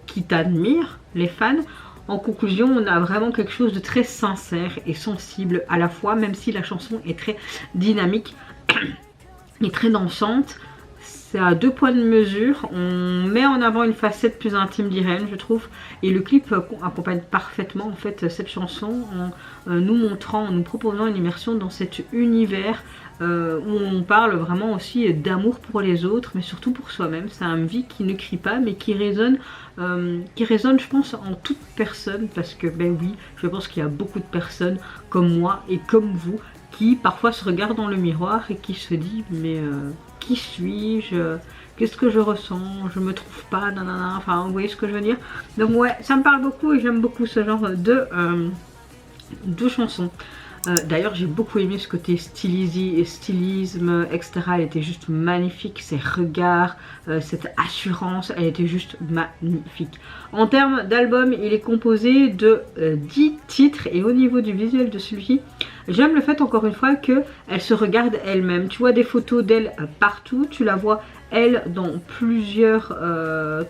qui t'admirent, les fans. En conclusion, on a vraiment quelque chose de très sincère et sensible à la fois, même si la chanson est très dynamique et très dansante. C'est à deux poids de mesure, on met en avant une facette plus intime d'Irène je trouve, et le clip accompagne parfaitement en fait cette chanson en nous montrant, en nous proposant une immersion dans cet univers où on parle vraiment aussi d'amour pour les autres mais surtout pour soi-même. C'est un MV qui ne crie pas mais qui résonne je pense en toute personne, parce que ben oui, je pense qu'il y a beaucoup de personnes comme moi et comme vous qui parfois se regardent dans le miroir et qui se disent mais qui suis-je, qu'est-ce que je ressens, je me trouve pas, nanana, enfin vous voyez ce que je veux dire. Donc ouais, ça me parle beaucoup et j'aime beaucoup ce genre de chansons. D'ailleurs j'ai beaucoup aimé ce côté stylisme, etc. Elle était juste magnifique, ses regards, cette assurance, elle était juste magnifique. En termes d'album, il est composé de 10 titres et au niveau du visuel de celui-ci, j'aime le fait encore une fois qu'elle se regarde elle-même. Tu vois des photos d'elle partout, tu la vois elle dans plusieurs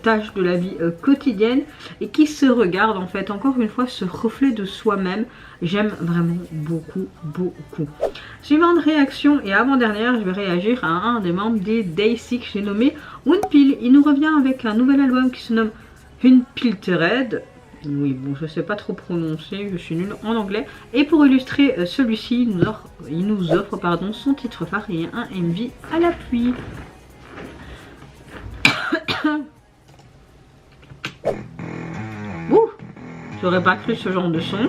tâches de la vie quotidienne et qui se regarde en fait, encore une fois, ce reflet de soi-même. J'aime vraiment beaucoup. Suivante réaction et avant-dernière, je vais réagir à un des membres des Day6 que j'ai nommé Unpil. Il nous revient avec un nouvel album qui se nomme Unpiltered. Oui, bon, je sais pas trop prononcer, je suis nulle en anglais. Et pour illustrer celui-ci, il nous offre son titre phare et un MV à l'appui. Ouh, j'aurais pas cru ce genre de son.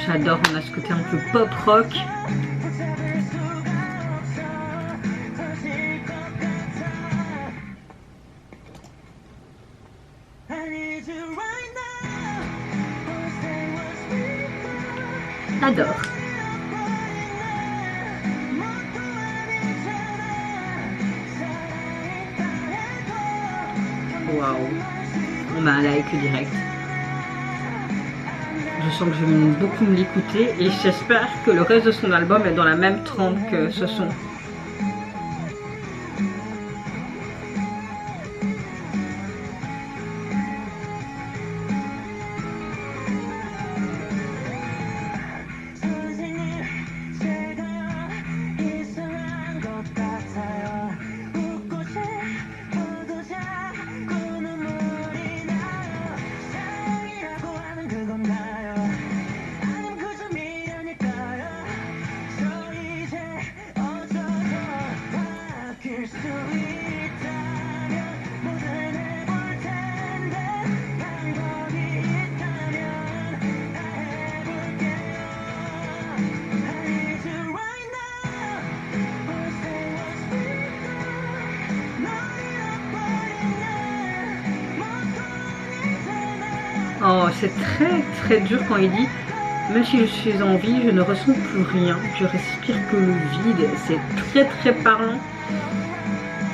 J'adore, on a ce côté un peu pop rock. J'adore. Waouh, on a un like direct. Je sens que je vais beaucoup me l'écouter et j'espère que le reste de son album est dans la même trempe que ce son. Oh, c'est très très dur quand il dit même si je suis en vie, je ne ressens plus rien, je respire que le vide. C'est très très parlant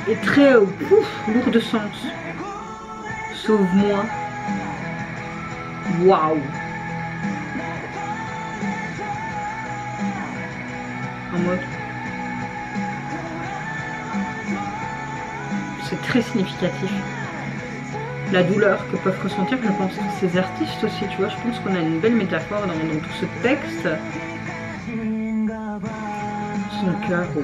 et très lourd de sens. Sauve-moi. Waouh. En mode. C'est très significatif. La douleur que peuvent ressentir, je pense, ces artistes aussi, tu vois. Je pense qu'on a une belle métaphore dans tout ce texte. Son cœur. Oh.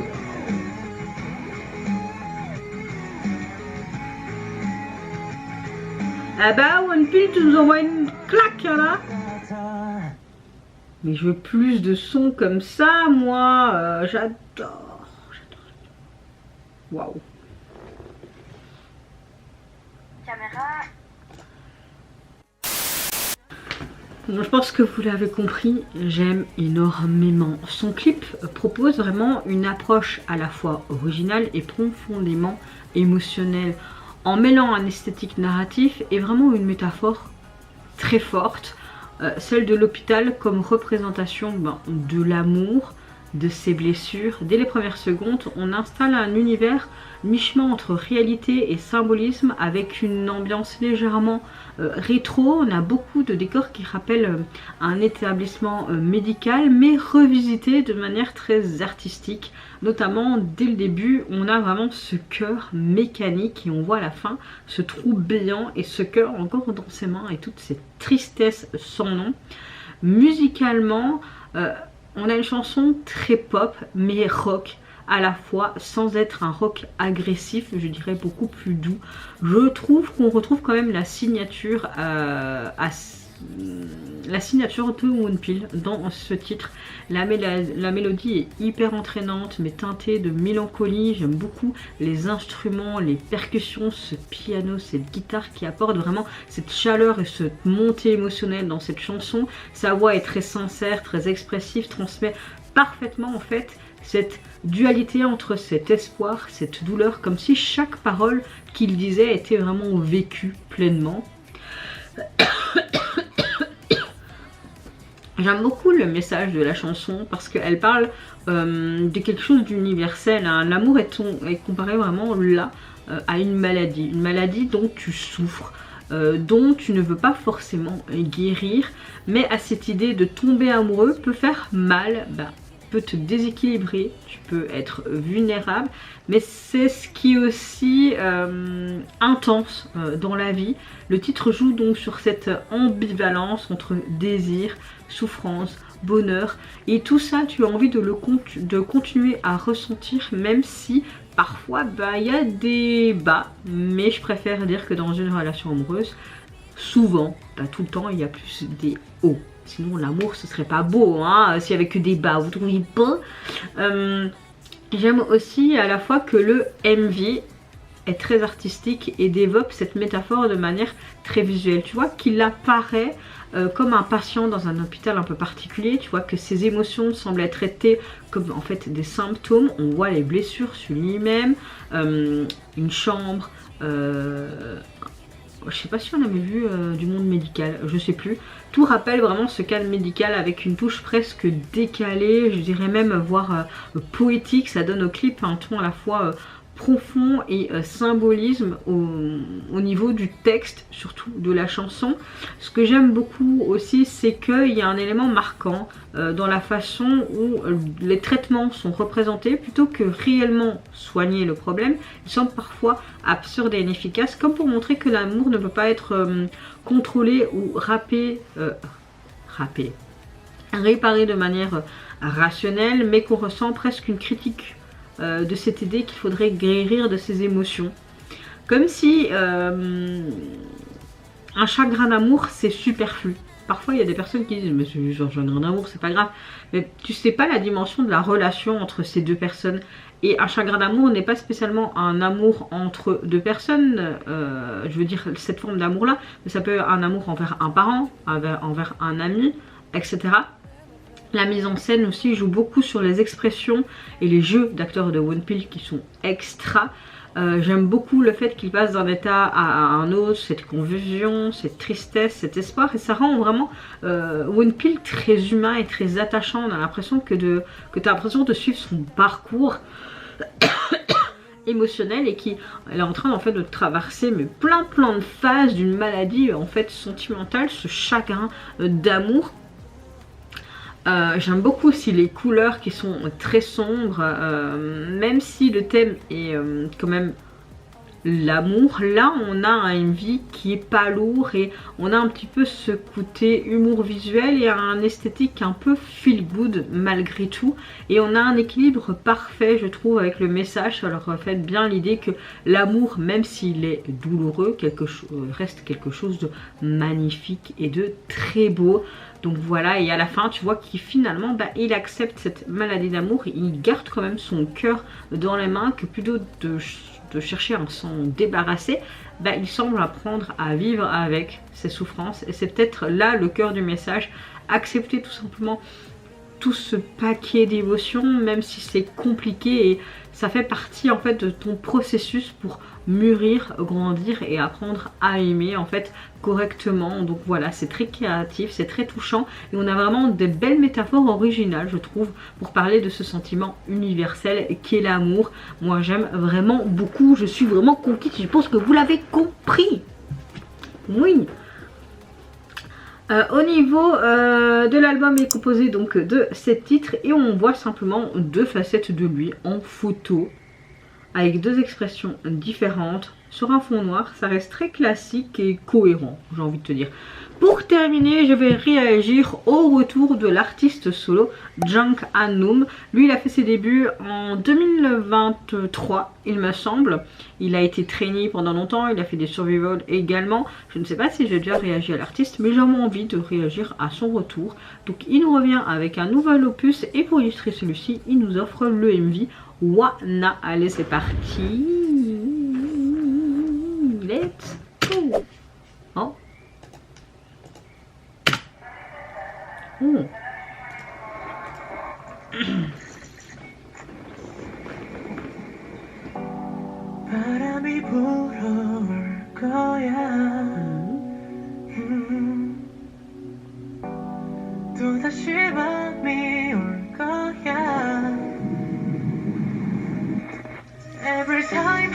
Ah bah, One Piece, tu nous envoies une claque, là. Mais je veux plus de sons comme ça, moi. J'adore. Waouh. Bon, je pense que vous l'avez compris, j'aime énormément. Son clip propose vraiment une approche à la fois originale et profondément émotionnelle, en mêlant un esthétique narratif et vraiment une métaphore très forte, celle de l'hôpital comme représentation de l'amour, de ses blessures. Dès les premières secondes, on installe un univers mi-chemin entre réalité et symbolisme, avec une ambiance légèrement rétro. On a beaucoup de décors qui rappellent un établissement médical, mais revisité de manière très artistique. Notamment dès le début, on a vraiment ce cœur mécanique et on voit à la fin ce trou béant et ce cœur encore dans ses mains et toute cette tristesse sans nom. Musicalement, on a une chanson très pop mais rock à la fois, sans être un rock agressif, je dirais beaucoup plus doux. Je trouve qu'on retrouve quand même la signature de One Piece dans ce titre. La mélodie est hyper entraînante mais teintée de mélancolie. J'aime beaucoup les instruments, les percussions, ce piano, cette guitare qui apporte vraiment cette chaleur et cette montée émotionnelle dans cette chanson. Sa voix est très sincère, très expressive, transmet parfaitement en fait cette dualité entre cet espoir, cette douleur, comme si chaque parole qu'il disait était vraiment vécue pleinement. J'aime beaucoup le message de la chanson parce qu'elle parle de quelque chose d'universel. Hein. L'amour est comparé vraiment là à une maladie dont tu souffres, dont tu ne veux pas forcément guérir, mais à cette idée de tomber amoureux peut faire mal, peut te déséquilibrer, tu peux être vulnérable, mais c'est ce qui est aussi intense dans la vie. Le titre joue donc sur cette ambivalence entre désir, souffrance, bonheur, et tout ça tu as envie de continuer à ressentir, même si parfois il y a des bas, mais je préfère dire que dans une relation amoureuse, souvent, pas tout le temps, il y a plus des hauts. Sinon l'amour ce serait pas beau, hein, s'il y avait que des bas, vous trouvez pas? J'aime aussi à la fois que le MV est très artistique et développe cette métaphore de manière très visuelle. Tu vois qu'il apparaît comme un patient dans un hôpital un peu particulier. Tu vois que ses émotions semblent être traitées comme en fait des symptômes. On voit les blessures sur lui-même, une chambre, je sais pas si on avait vu du monde médical, je sais plus. Tout rappelle vraiment ce cadre médical avec une touche presque décalée, je dirais même voire poétique. Ça donne au clip un ton à la fois profond et symbolisme au niveau du texte, surtout de la chanson. Ce que j'aime beaucoup aussi, c'est qu'il y a un élément marquant dans la façon où les traitements sont représentés. Plutôt que réellement soigner le problème, ils semblent parfois absurdes et inefficaces, comme pour montrer que l'amour ne peut pas être contrôlé ou réparé de manière rationnelle, mais qu'on ressent presque une critique de cette idée qu'il faudrait guérir de ses émotions. Comme si un chagrin d'amour c'est superflu. Parfois il y a des personnes qui disent mais c'est juste un chagrin d'amour, c'est pas grave. Mais tu sais pas la dimension de la relation entre ces deux personnes. Et un chagrin d'amour n'est pas spécialement un amour entre deux personnes, je veux dire cette forme d'amour là, mais ça peut être un amour envers un parent, envers un ami, etc. La mise en scène aussi joue beaucoup sur les expressions et les jeux d'acteurs de Wonpil qui sont extra. J'aime beaucoup le fait qu'il passe d'un état à un autre, cette confusion, cette tristesse, cet espoir, et ça rend vraiment Wonpil très humain et très attachant. On a l'impression que tu as l'impression de suivre son parcours émotionnel et qu'elle est en train en fait de traverser mais plein de phases d'une maladie en fait sentimentale, ce chagrin d'amour. J'aime beaucoup aussi les couleurs qui sont très sombres, même si le thème est quand même l'amour. Là on a une vie qui est pas lourde et on a un petit peu ce côté humour visuel et un esthétique un peu feel good malgré tout, et on a un équilibre parfait je trouve avec le message. Ça leur reflète bien l'idée que l'amour, même s'il est douloureux, reste quelque chose de magnifique et de très beau. Donc voilà, et à la fin tu vois qu'il finalement il accepte cette maladie d'amour, il garde quand même son cœur dans les mains, que plutôt de chercher à s'en débarrasser, il semble apprendre à vivre avec ses souffrances. Et c'est peut-être là le cœur du message, accepter tout simplement tout ce paquet d'émotions, même si c'est compliqué, et ça fait partie en fait de ton processus pour mûrir, grandir et apprendre à aimer en fait correctement. Donc voilà, c'est très créatif, c'est très touchant et on a vraiment des belles métaphores originales je trouve pour parler de ce sentiment universel qu'est l'amour. Moi j'aime vraiment beaucoup, je suis vraiment conquise, je pense que vous l'avez compris. Oui. Au niveau de l'album, il est composé donc de 7 titres et on voit simplement 2 facettes de lui en photo avec 2 expressions différentes sur un fond noir. Ça reste très classique et cohérent, j'ai envie de te dire. Pour terminer, je vais réagir au retour de l'artiste solo Jung Han-Noom. Lui, il a fait ses débuts en 2023, il me semble. Il a été trainee pendant longtemps, il a fait des survival également. Je ne sais pas si j'ai déjà réagi à l'artiste, mais j'ai vraiment envie de réagir à son retour. Donc il nous revient avec un nouvel opus et pour illustrer celui-ci, il nous offre le MV Wana. Allez, c'est parti. Let's go. Oh. 바람이 불어올 거야. 또다시 밤이 올 거야. Every time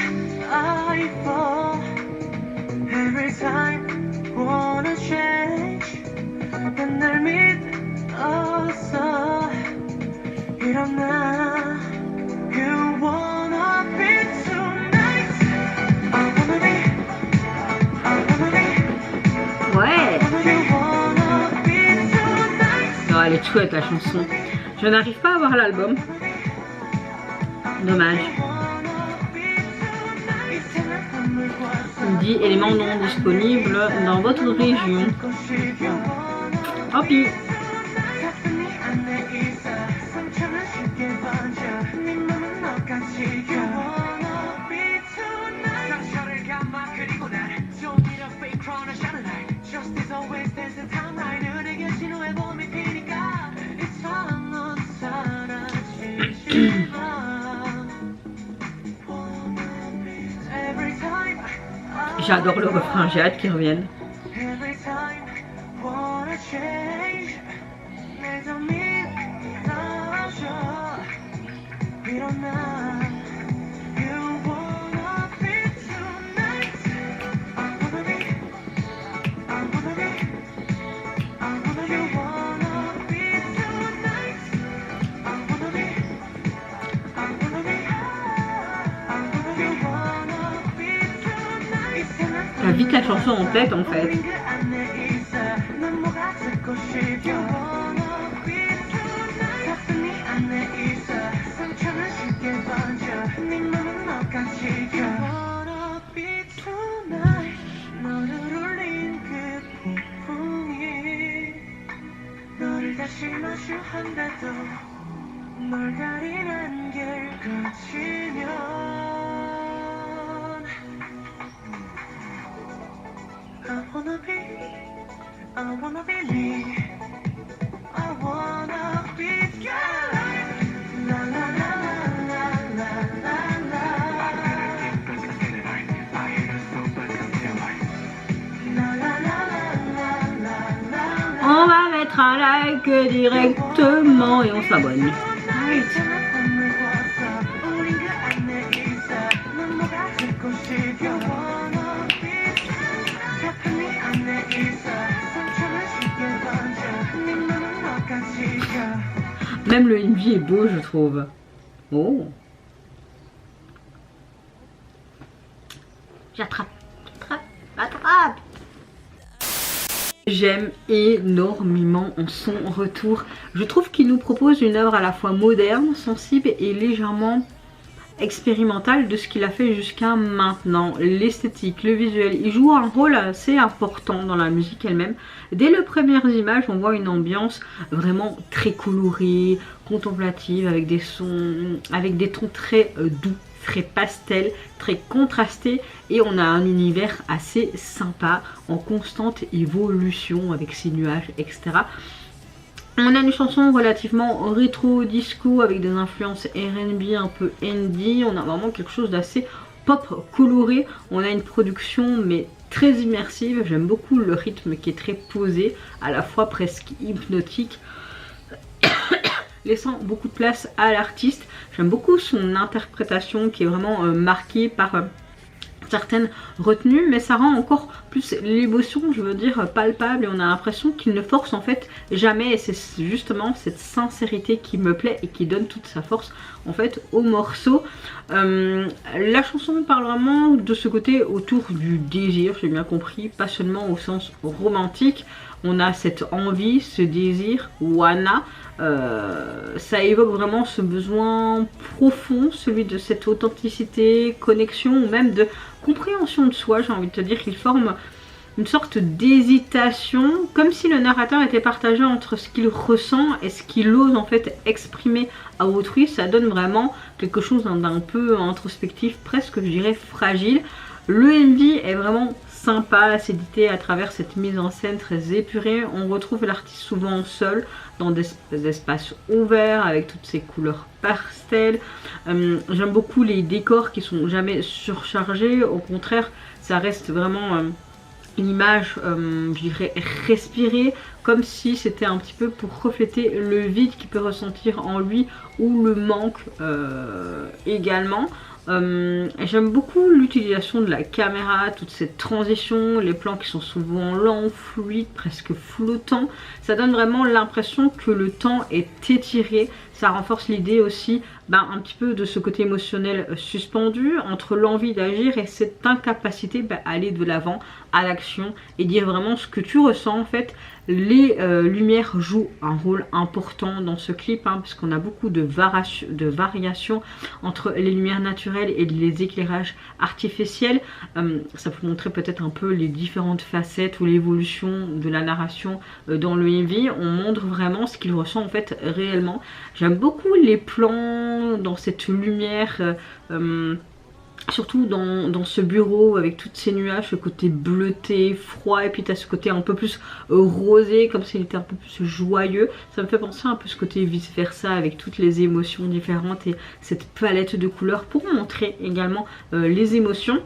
I fall, every time wanna change. 난 날 믿었어. 일어나. You wanna be tonight. I wanna be. I wanna be. Ouais. You wanna be tonight. Non, elle est chouette la chanson. Je n'arrive pas à voir l'album. Dommage. Il dit éléments non disponibles dans votre région. Tant pis. J'adore le refrain, j'ai hâte qu'il revienne. T'as vite la chanson en tête en fait. I wanna be me. I wanna be scared. La la la la la la la la. La la la la la la. On va mettre un like directement et on s'abonne. Même le MV est beau, je trouve. Oh. J'attrape. Attrape. J'aime énormément son retour. Je trouve qu'il nous propose une œuvre à la fois moderne, sensible et légèrement expérimentale de ce qu'il a fait jusqu'à maintenant. L'esthétique, le visuel, il joue un rôle assez important dans la musique elle-même. Dès les premières images, on voit une ambiance vraiment très colorée, contemplative, avec des sons, avec des tons très doux, très pastel, très contrasté, et on a un univers assez sympa en constante évolution avec ses nuages, etc. On a une chanson relativement rétro disco avec des influences R&B, un peu indie. On a vraiment quelque chose d'assez pop coloré. On a une production mais très immersive. J'aime beaucoup le rythme qui est très posé, à la fois presque hypnotique, laissant beaucoup de place à l'artiste. J'aime beaucoup son interprétation qui est vraiment marquée par certaines retenues, mais ça rend encore plus l'émotion, je veux dire, palpable, et on a l'impression qu'il ne force en fait jamais, et c'est justement cette sincérité qui me plaît et qui donne toute sa force en fait au morceau. La chanson parle vraiment de ce côté autour du désir, j'ai bien compris, pas seulement au sens romantique. On a cette envie, ce désir, Wana. Ça évoque vraiment ce besoin profond, celui de cette authenticité, connexion ou même de compréhension de soi. J'ai envie de te dire qu'il forme une sorte d'hésitation, comme si le narrateur était partagé entre ce qu'il ressent et ce qu'il ose en fait exprimer à autrui. Ça donne vraiment quelque chose d'un peu introspectif, presque je dirais fragile. Le MV est vraiment sympa, c'est édité à travers cette mise en scène très épurée. On retrouve l'artiste souvent seul dans des espaces ouverts avec toutes ces couleurs pastel. J'aime beaucoup les décors qui sont jamais surchargés, au contraire ça reste vraiment une image, je dirais, respirée, comme si c'était un petit peu pour refléter le vide qu'il peut ressentir en lui ou le manque également. J'aime beaucoup l'utilisation de la caméra, toute cette transition, les plans qui sont souvent lents, fluides, presque flottants. Ça donne vraiment l'impression que le temps est étiré. Ça renforce l'idée aussi un petit peu de ce côté émotionnel suspendu entre l'envie d'agir et cette incapacité à aller de l'avant à l'action et dire vraiment ce que tu ressens en fait. Les lumières jouent un rôle important dans ce clip parce qu'on a beaucoup de variations entre les lumières naturelles et les éclairages artificiels. Ça peut montrer peut-être un peu les différentes facettes ou l'évolution de la narration dans le MV. On montre vraiment ce qu'il ressent en fait réellement. J'aime beaucoup les plans dans cette lumière, surtout dans ce bureau avec toutes ces nuages, ce côté bleuté, froid, et puis tu as ce côté un peu plus rosé, comme s'il était un peu plus joyeux. Ça me fait penser un peu ce côté vice versa avec toutes les émotions différentes et cette palette de couleurs pour montrer également les émotions.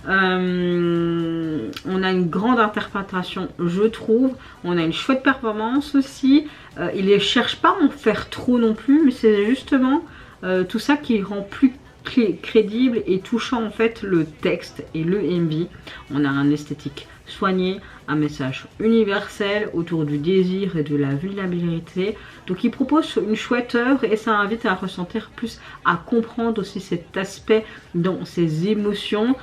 On a une grande interprétation, je trouve. On a une chouette performance aussi. Il ne cherche pas à en faire trop non plus, mais c'est justement tout ça qui rend plus crédible et touchant en fait le texte et le MV. On a un esthétique soigné, un message universel autour du désir et de la vulnérabilité. Donc il propose une chouette œuvre et ça invite à ressentir plus, à comprendre aussi cet aspect dans ses émotions.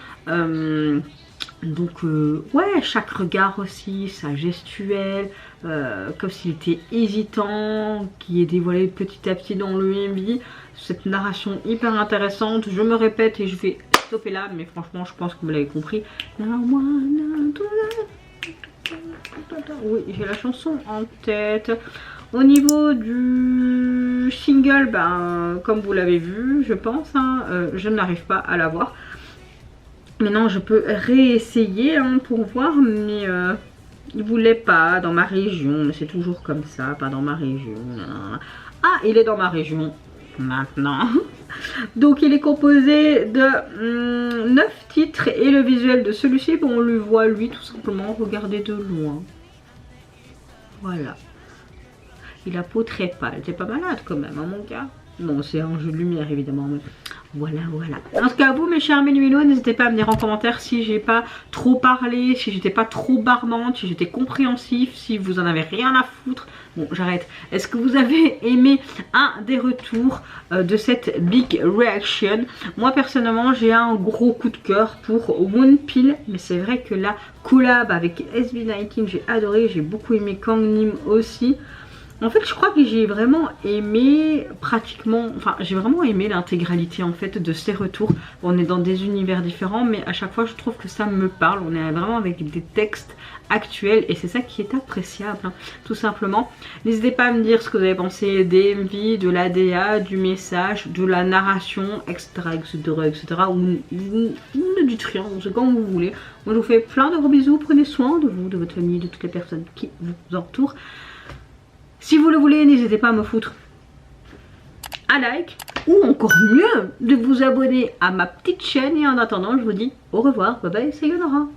Donc ouais, chaque regard aussi, sa gestuelle, comme s'il était hésitant, qui est dévoilé petit à petit dans le MV. Cette narration hyper intéressante, je me répète et je vais stopper là, mais franchement je pense que vous l'avez compris. Oui, j'ai la chanson en tête. Au niveau du single, comme vous l'avez vu, je pense, je n'arrive pas à la voir. Maintenant je peux réessayer pour voir, mais Il voulait pas dans ma région, mais c'est toujours comme ça, pas dans ma région. Ah, il est dans ma région maintenant. Donc il est composé de 9 titres et le visuel de celui-ci, bon, on le voit lui tout simplement, regardez de loin. Voilà. Il a peau très pâle, t'es pas malade quand même, hein, mon gars. Bon, c'est un jeu de lumière évidemment, mais voilà, voilà. En tout cas, vous mes chers Mélumélos, n'hésitez pas à me dire en commentaire si j'ai pas trop parlé, si j'étais pas trop barbante, si j'étais compréhensif, si vous en avez rien à foutre. Bon, j'arrête. Est-ce que vous avez aimé un des retours de cette Big Reaction? Moi, personnellement, j'ai un gros coup de cœur pour One Pill, mais c'est vrai que la collab avec SB19, j'ai adoré, j'ai beaucoup aimé Kang Nim aussi. En fait, je crois que j'ai vraiment aimé pratiquement, enfin j'ai vraiment aimé l'intégralité en fait de ces retours. On est dans des univers différents, mais à chaque fois je trouve que ça me parle. On est vraiment avec des textes actuels et c'est ça qui est appréciable, hein, tout simplement. N'hésitez pas à me dire ce que vous avez pensé des MV, de l'ADA, du message, de la narration, etc. Ou ne dites rien, c'est comme vous voulez. Moi je vous fais plein de gros bisous, prenez soin de vous, de votre famille, de toutes les personnes qui vous entourent. Si vous le voulez, n'hésitez pas à me foutre un like ou encore mieux de vous abonner à ma petite chaîne. Et en attendant, je vous dis au revoir, bye bye, sayonara.